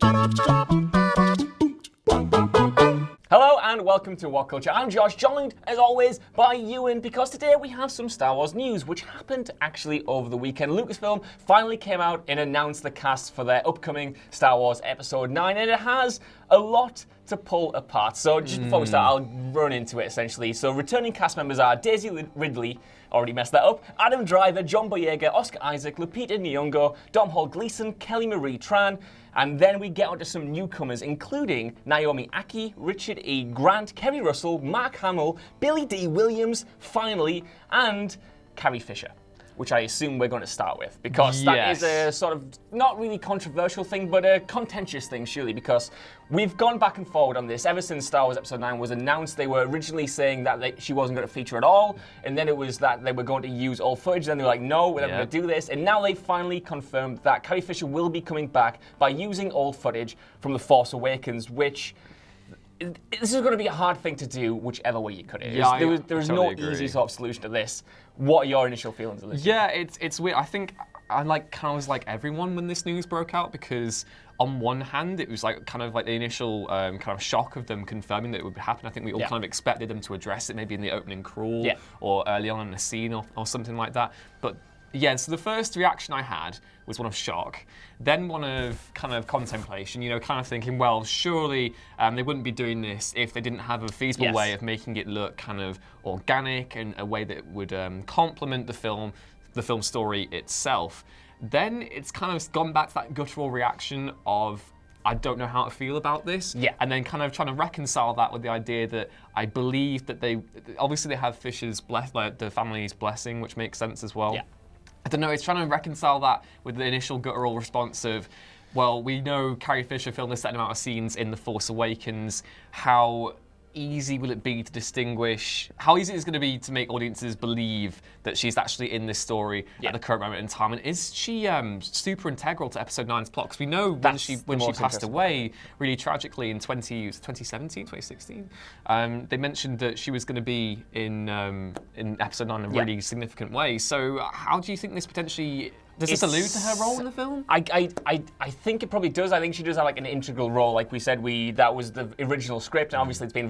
Hello and welcome to What Culture. I'm Josh, joined as always by Ewan, because today we have some Star Wars news, which happened actually over the weekend. Lucasfilm finally came out and announced the cast for their upcoming Star Wars Episode 9, and it has a lot to pull apart. So just before we start, I'll run into it essentially. So returning cast members are Daisy Ridley, already messed that up, Adam Driver, John Boyega, Oscar Isaac, Lupita Nyong'o, Domhnall Gleeson, Kelly Marie Tran, and then we get onto some newcomers, including Naomi Ackie, Richard E. Grant, Kerry Russell, Mark Hamill, Billy D. Williams, finally, and Carrie Fisher, which I assume we're going to start with, because that is a sort of not really controversial thing, but a contentious thing, surely, because we've gone back and forward on this ever since Star Wars Episode 9 was announced. They were originally saying that she wasn't going to feature at all, and then it was that they were going to use old footage, then they were like, no, we're not going to do this, and now they finally confirmed that Carrie Fisher will be coming back by using old footage from The Force Awakens, which... this is going to be a hard thing to do, whichever way you cut it. Yeah, there's no easy sort of solution to this. What are your initial feelings of this? Yeah, it's weird. I think I was like everyone when this news broke out, because on one hand it was like kind of like the initial kind of shock of them confirming that it would happen. I think we all kind of expected them to address it maybe in the opening crawl or early on in a scene or something like that. But yeah, so the first reaction I had was one of shock, then one of kind of contemplation, kind of thinking, well, surely they wouldn't be doing this if they didn't have a feasible way of making it look kind of organic and a way that would complement the film story itself. Then it's kind of gone back to that guttural reaction of, I don't know how to feel about this. Yeah. And then kind of trying to reconcile that with the idea that I believe that they have Fisher's the family's blessing, which makes sense as well. Yeah. I don't know, it's trying to reconcile that with the initial guttural response of, well, we know Carrie Fisher filmed a certain amount of scenes in The Force Awakens. How easy will it be to distinguish, how easy is it going to be to make audiences believe that she's actually in this story at the current moment in time? And is she super integral to Episode 9's plot? Because we know when she passed away really tragically in 2017, 2016, they mentioned that she was going to be in Episode 9 in a really significant way. So how do you think this potentially... Does this allude to her role in the film? I think it probably does. I think she does have like an integral role. Like we said, that was the original script, and obviously it's been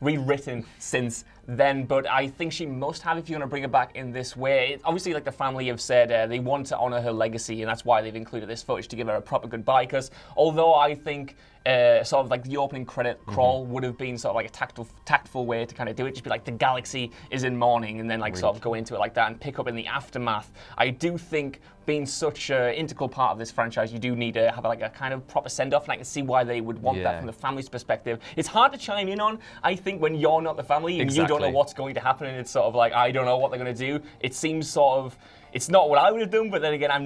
rewritten since then. But I think she must have, if you're going to bring her back in this way. Obviously, like the family have said, they want to honor her legacy, and that's why they've included this footage to give her a proper goodbye. Because although I think sort of like the opening credit crawl would have been sort of like a tactful way to kind of do it, just be like the galaxy is in mourning, and then like sort of go into it like that and pick up in the aftermath. I do think being such an integral part of this franchise, you do need to have like a kind of proper send-off, and I can see why they would want that from the family's perspective. It's hard to chime in on, I think, when you're not the family and you don't know what's going to happen, and it's sort of like, I don't know what they're going to do. It seems sort of, it's not what I would have done, but then again, I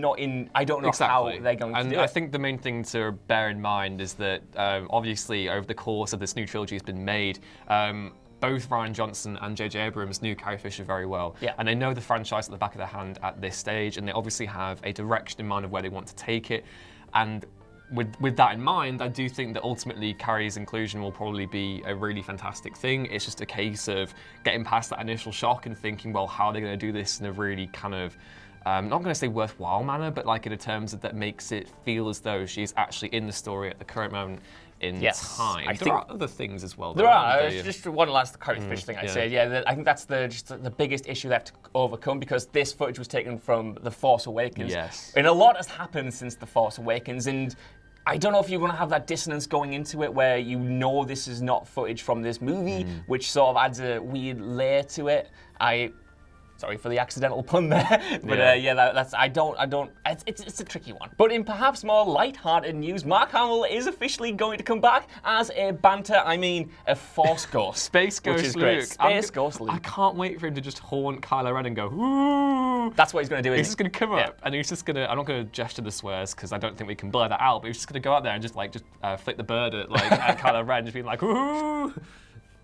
don't know how they're going to do it. And I think the main thing to bear in mind is that obviously over the course of this new trilogy has been made, both Rian Johnson and J.J. Abrams knew Carrie Fisher very well. Yeah. And they know the franchise at the back of their hand at this stage, and they obviously have a direction in mind of where they want to take it. And with that in mind, I do think that ultimately Carrie's inclusion will probably be a really fantastic thing. It's just a case of getting past that initial shock and thinking, well, how are they going to do this in a really kind of, not going to say worthwhile manner, but like in terms of that makes it feel as though she's actually in the story at the current moment in time. There are other things as well. There are. Just one last Carrie Fisher thing I'd say. Yeah, I think that's the biggest issue they have to overcome, because this footage was taken from The Force Awakens. Yes. And a lot has happened since The Force Awakens, and I don't know if you're going to have that dissonance going into it where you know this is not footage from this movie, which sort of adds a weird layer to it. Sorry for the accidental pun there, but that's it's a tricky one. But in perhaps more light-hearted news, Mark Hamill is officially going to come back as a a Force Ghost. Space Ghost which is Luke. Great. Space Ghost Luke. I can't wait for him to just haunt Kylo Ren and go, ooh. That's what he's going to do, He's just going to come up, and he's just going to, I'm not going to gesture the swears, because I don't think we can blur that out, but he's just going to go out there and just flick the bird at Kylo Ren, just being like, ooh.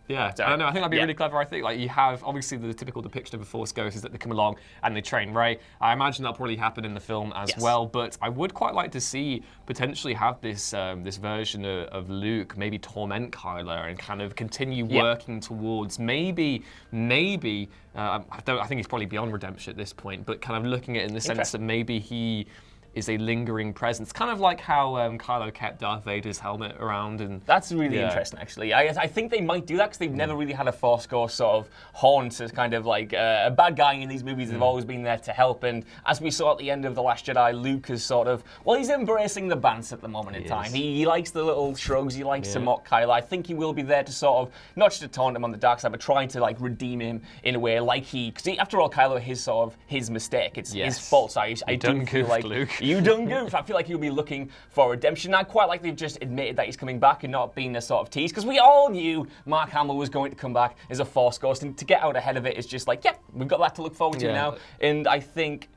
Yeah, I don't know. I think that'd be really clever. I think you have obviously the typical depiction of a Force Ghost is that they come along and they train Rey. I imagine that'll probably happen in the film as well. But I would quite like to see potentially have this this version of Luke maybe torment Kylo and kind of continue working towards maybe. I think he's probably beyond redemption at this point. But kind of looking at it in the sense that maybe he is a lingering presence, kind of like how Kylo kept Darth Vader's helmet around. And that's really interesting, actually. I think they might do that because they've never really had a Force Ghost sort of haunt as kind of like a bad guy in these movies. They've always been there to help. And as we saw at the end of The Last Jedi, Luke is sort of, well, he's embracing the bants at the moment in time. He likes the little shrugs. He likes to mock Kylo. I think he will be there to sort of, not just to taunt him on the dark side, but trying to like redeem him in a way, like because after all, Kylo is sort of his mistake. It's his fault. So I do feel like Luke. You done goof. I feel like he'll be looking for redemption. I quite like they've just admitted that he's coming back and not being a sort of tease, because we all knew Mark Hamill was going to come back as a Force Ghost, and to get out ahead of it is just like, yeah, we've got that to look forward to now. And I think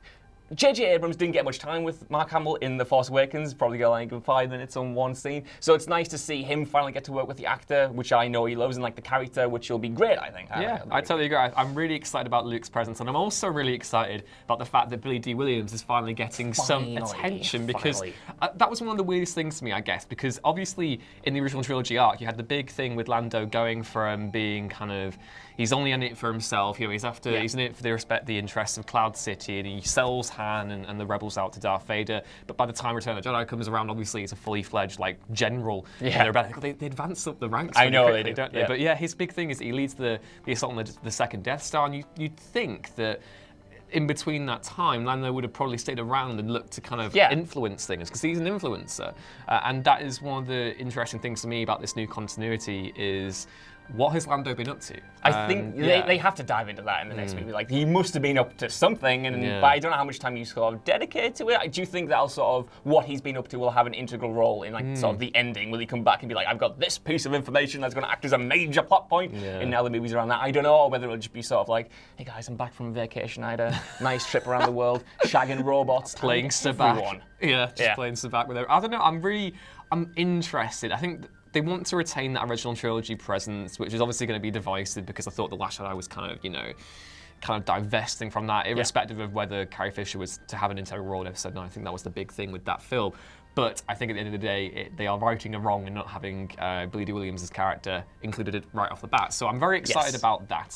J.J. Abrams didn't get much time with Mark Hamill in The Force Awakens, probably got like 5 minutes on one scene. So it's nice to see him finally get to work with the actor, which I know he loves, and like the character, which will be great, I think. Yeah, I totally agree. I'm really excited about Luke's presence, and I'm also really excited about the fact that Billy D. Williams is finally getting some attention, because that was one of the weirdest things to me, I guess, because obviously in the original trilogy arc, you had the big thing with Lando going from being kind of, he's only in it for himself, he's in it for the interests of Cloud City, and he sells Han and the rebels out to Darth Vader. But by the time Return of the Jedi comes around, obviously he's a fully fledged like general. Yeah. They advance up the ranks. I know they do, don't they? But yeah, his big thing is he leads the assault on the second Death Star, and you'd think that in between that time, Lando would have probably stayed around and looked to kind of influence things, because he's an influencer. And that is one of the interesting things to me about this new continuity is, what has Lando been up to? I think they have to dive into that in the next movie. Like, he must have been up to something, but I don't know how much time you sort of dedicate to it. Do you think that'll sort of, what he's been up to will have an integral role in like sort of the ending? Will he come back and be like, I've got this piece of information that's going to act as a major plot point in now the movies around that? I don't know, or whether it'll just be sort of like, hey guys, I'm back from vacation. I had a nice trip around the world, shagging robots, playing sabacc. Playing sabacc with everyone. I don't know. I'm interested. I think they want to retain that original trilogy presence, which is obviously going to be divisive, because I thought The Last Jedi was kind of divesting from that, irrespective of whether Carrie Fisher was to have an integral role in Episode 9. I think that was the big thing with that film. But I think at the end of the day, they are righting a wrong in not having Billy D. Williams' character included right off the bat. So I'm very excited about that.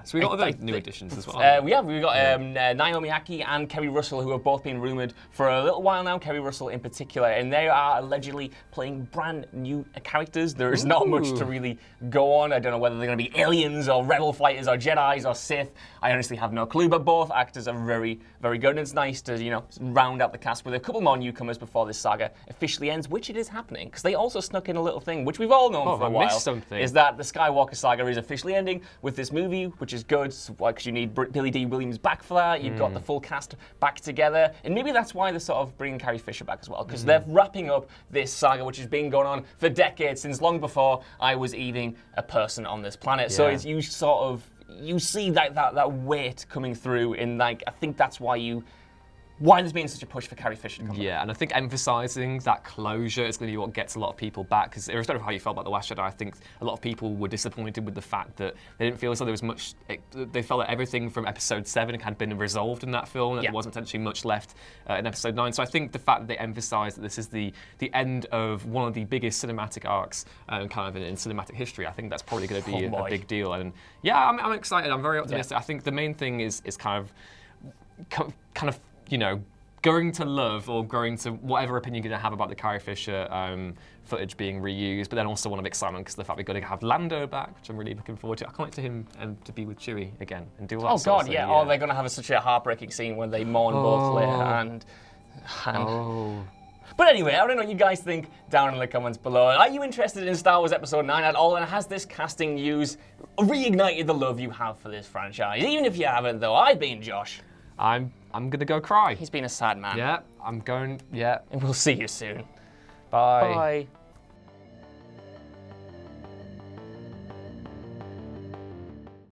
So we got other new additions as well. We've got Naomi Aki and Kerry Russell, who have both been rumoured for a little while now, Kerry Russell in particular, and they are allegedly playing brand new characters. There is not much to really go on. I don't know whether they're going to be aliens or rebel fighters or Jedis or Sith. I honestly have no clue, but both actors are very, very good, and it's nice to, round out the cast with a couple more newcomers before this saga officially ends, which it is happening, because they also snuck in a little thing, which we've all known for a while, is that the Skywalker saga is officially ending with this movie, which is good, because you need Billy D. Williams back for that, you've got the full cast back together, and maybe that's why they're sort of bringing Carrie Fisher back as well, because they're wrapping up this saga, which has been going on for decades, since long before I was even a person on this planet. So it's, you see that weight coming through, and like, I think that's why there's been such a push for Carrie Fisher to come back. And I think emphasising that closure is going to be what gets a lot of people back, because irrespective of how you felt about The Last Jedi, I think a lot of people were disappointed with the fact that they didn't feel as though there was much, they felt that everything from Episode 7 had been resolved in that film, and there wasn't potentially much left in Episode 9. So I think the fact that they emphasise that this is the end of one of the biggest cinematic arcs kind of in cinematic history, I think that's probably going to be a big deal. And I'm excited, I'm very optimistic. I think the main thing is kind of going to love or going to whatever opinion you're going to have about the Carrie Fisher footage being reused, but then also one of excitement because the fact we're going to have Lando back, which I'm really looking forward to. I can't wait to him to be with Chewie again and do all that sort of thing. Oh, they're going to have such a heartbreaking scene when they mourn both Leia and Han. But anyway, I don't know what you guys think down in the comments below. Are you interested in Star Wars Episode 9 at all? And has this casting news reignited the love you have for this franchise? Even if you haven't, though, I've been Josh. I'm gonna go cry. He's been a sad man. Yeah, I'm going. Yeah. And we'll see you soon. Bye. Bye.